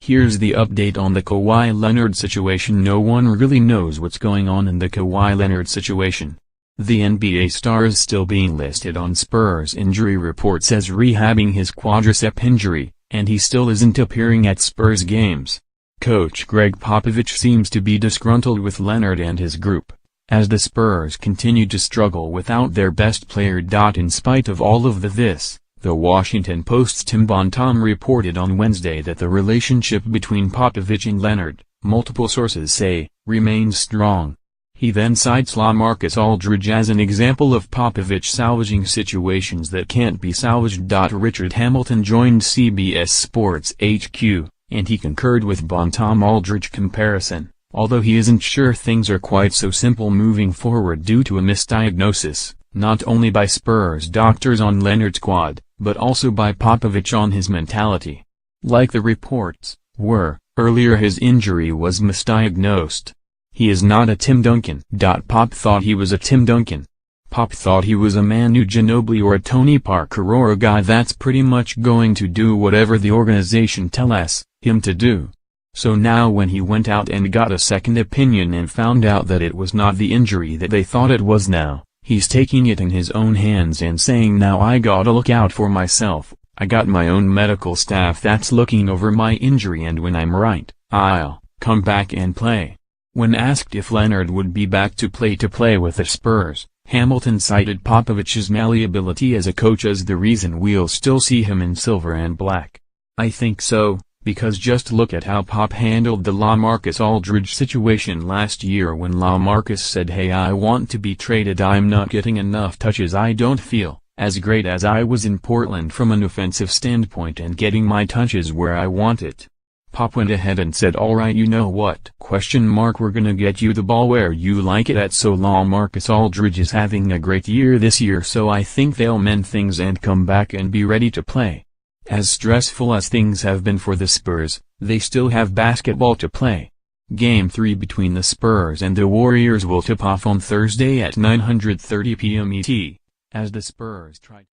Here's the update on the Kawhi Leonard situation. No one really knows what's going on in the Kawhi Leonard situation. The NBA star is still being listed on Spurs injury reports as rehabbing his quadricep injury, and he still isn't appearing at Spurs games. Coach Gregg Popovich seems to be disgruntled with Leonard and his group, as the Spurs continue to struggle without their best player. In spite of all of this, the Washington Post's Tim Duncan reported on Wednesday that the relationship between Popovich and Leonard, multiple sources say, remains strong. He then cites LaMarcus Aldridge as an example of Popovich salvaging situations that can't be salvaged. Richard Hamilton joined CBS Sports HQ, and he concurred with Duncan-Aldridge comparison, although he isn't sure things are quite so simple moving forward due to a misdiagnosis, not only by Spurs doctors on Leonard's quad, but also by Popovich on his mentality. Like the reports were, earlier his injury was misdiagnosed. He is not a Tim Duncan. Pop thought he was a Tim Duncan. Pop thought he was a Manu Ginobili or a Tony Parker or a guy that's pretty much going to do whatever the organization tells him to do. So now when he went out and got a second opinion and found out that it was not the injury that they thought it was, now he's taking it in his own hands and saying, now I gotta look out for myself. I got my own medical staff that's looking over my injury, and when I'm right, I'll come back and play. When asked if Leonard would be back to play with the Spurs, Hamilton cited Popovich's malleability as a coach as the reason we'll still see him in silver and black. I think so, because just look at how Pop handled the LaMarcus Aldridge situation last year when LaMarcus said, hey, I want to be traded, I'm not getting enough touches, I don't feel as great as I was in Portland from an offensive standpoint and getting my touches where I want it. Pop went ahead and said, alright, you know what? We're gonna get you the ball where you like it at. So LaMarcus Aldridge is having a great year this year, so I think they'll mend things and come back and be ready to play. As stressful as things have been for the Spurs, they still have basketball to play. Game 3 between the Spurs and the Warriors will tip off on Thursday at 9:30 p.m. ET, as the Spurs try